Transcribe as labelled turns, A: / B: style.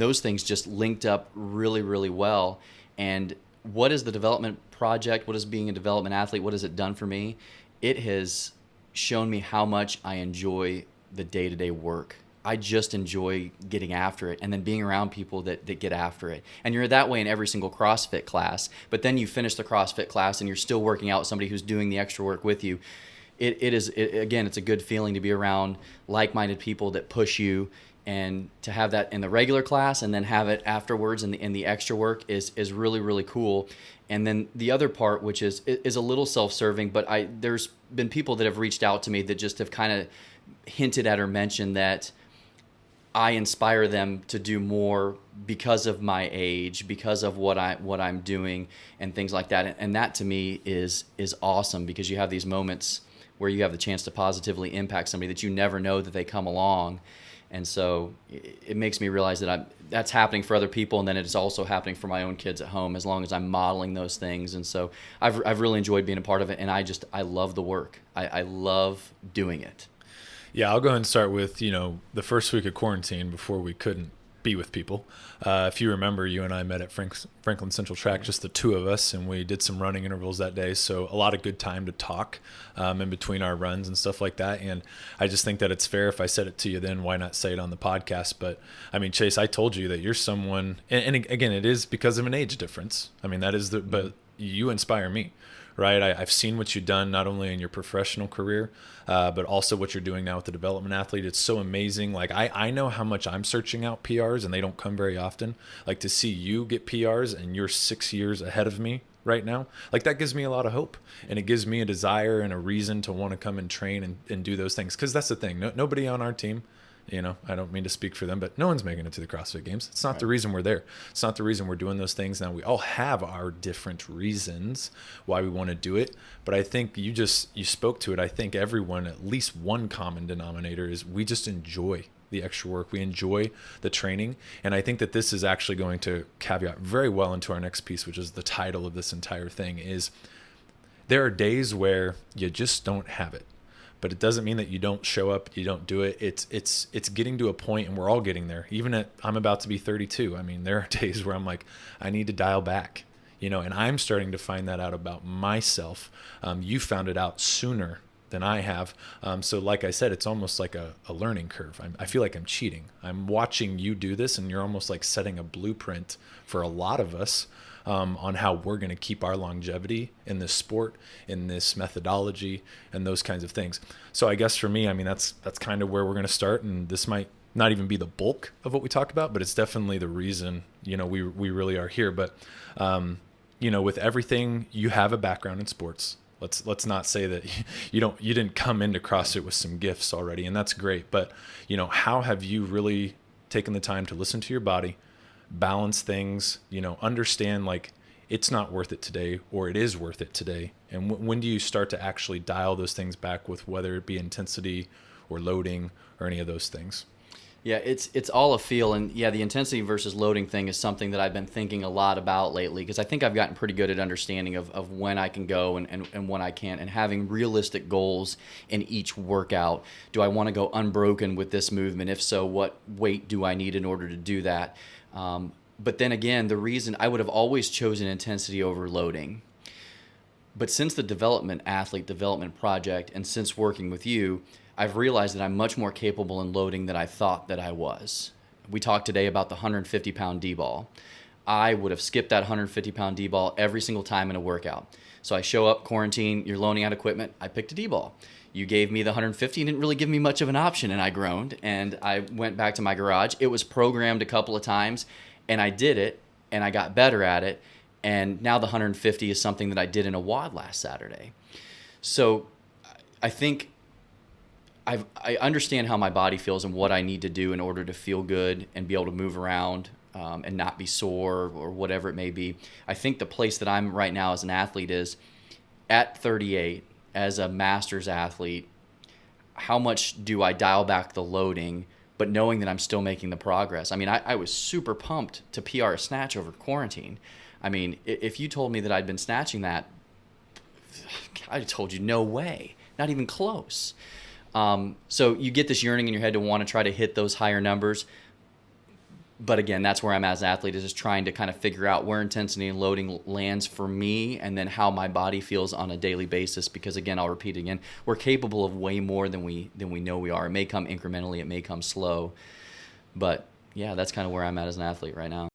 A: Those things just linked up really, really well. And what is the development project? What is being a development athlete? What has it done for me? It has shown me how much I enjoy the day-to-day work. I just enjoy getting after it and then being around people that get after it. And you're that way in every single CrossFit class. But then you finish the CrossFit class and you're still working out with somebody who's doing the extra work with you. Again, it's a good feeling to be around like-minded people that push you, and to have that in the regular class and then have it afterwards in the extra work is really, really cool. And then the other part, which is a little self-serving, but there's been people that have reached out to me that just have kind of hinted at or mentioned that I inspire them to do more because of my age, because of what I'm doing and things like that. And that to me is awesome, because you have these moments where you have the chance to positively impact somebody that you never know that they come along. And so it makes me realize that that's happening for other people, and then it's also happening for my own kids at home, as long as I'm modeling those things. And so I've really enjoyed being a part of it, and I love the work. I love doing it.
B: Yeah, I'll go ahead and start with, the first week of quarantine before we couldn't be with people. If you remember, you and I met at Franklin Central Track, just the two of us, and we did some running intervals that day. So a lot of good time to talk in between our runs and stuff like that. And I just think that it's fair if I said it to you then, why not say it on the podcast? But I mean, Chase, I told you that you're someone, and again, it is because of an age difference. I mean, but you inspire me. Right. I've seen what you've done, not only in your professional career, but also what you're doing now with the development athlete. It's so amazing. Like I know how much I'm searching out PRs, and they don't come very often. Like, to see you get PRs and you're 6 years ahead of me right now, like, that gives me a lot of hope, and it gives me a desire and a reason to want to come and train and do those things. Because that's the thing. Nobody on our team, I don't mean to speak for them, but no one's making it to the CrossFit Games. It's not the reason we're there. It's not the reason we're doing those things. Now, we all have our different reasons why we want to do it, but I think you spoke to it. I think everyone, at least one common denominator is we just enjoy the extra work. We enjoy the training. And I think that this is actually going to caveat very well into our next piece, which is the title of this entire thing, is there are days where you just don't have it. But it doesn't mean that you don't show up, you don't do it. It's getting to a point, and we're all getting there. Even I'm about to be 32. I mean, there are days where I'm like, I need to dial back, and I'm starting to find that out about myself. You found it out sooner than I have. So like I said, it's almost like a learning curve. I feel like I'm cheating. I'm watching you do this, and you're almost like setting a blueprint for a lot of us on how we're going to keep our longevity in this sport, in this methodology, and those kinds of things. So I guess for me, I mean, that's kind of where we're going to start. And this might not even be the bulk of what we talk about, but it's definitely the reason, we really are here. But, with everything, you have a background in sports. Let's not say that you didn't come into CrossFit with some gifts already, and that's great. But, how have you really taken the time to listen to your body, balance things, understand like it's not worth it today, or it is worth it today? And when do you start to actually dial those things back, with whether it be intensity or loading or any of those things?
A: Yeah, it's all a feel. And yeah, the intensity versus loading thing is something that I've been thinking a lot about lately, because I think I've gotten pretty good at understanding of when I can go and when I can't, and having realistic goals in each workout. Do I want to go unbroken with this movement? If so, what weight do I need in order to do that? But then again, the reason I would have always chosen intensity over loading. But since the development project, and since working with you, I've realized that I'm much more capable in loading than I thought that I was. We talked today about the 150-pound D-ball. I would have skipped that 150-pound D-ball every single time in a workout. So I show up, quarantine, you're loaning out equipment, I picked a D-ball. You gave me the 150 and didn't really give me much of an option, and I groaned, and I went back to my garage. It was programmed a couple of times, and I did it, and I got better at it, and now the 150 is something that I did in a WOD last Saturday. So I think I understand how my body feels and what I need to do in order to feel good and be able to move around and not be sore or whatever it may be. I think the place that I'm right now as an athlete is at 38, as a master's athlete, how much do I dial back the loading, but knowing that I'm still making the progress? I mean, I was super pumped to PR a snatch over quarantine. I mean, if you told me that I'd been snatching that, I'd have told you no way, not even close. So you get this yearning in your head to want to try to hit those higher numbers. but again, that's where I'm as an athlete, is just trying to kind of figure out where intensity and loading lands for me, and then how my body feels on a daily basis. Because again, I'll repeat again, we're capable of way more than we know we are. It may come incrementally, it may come slow, but yeah, that's kind of where I'm at as an athlete right now.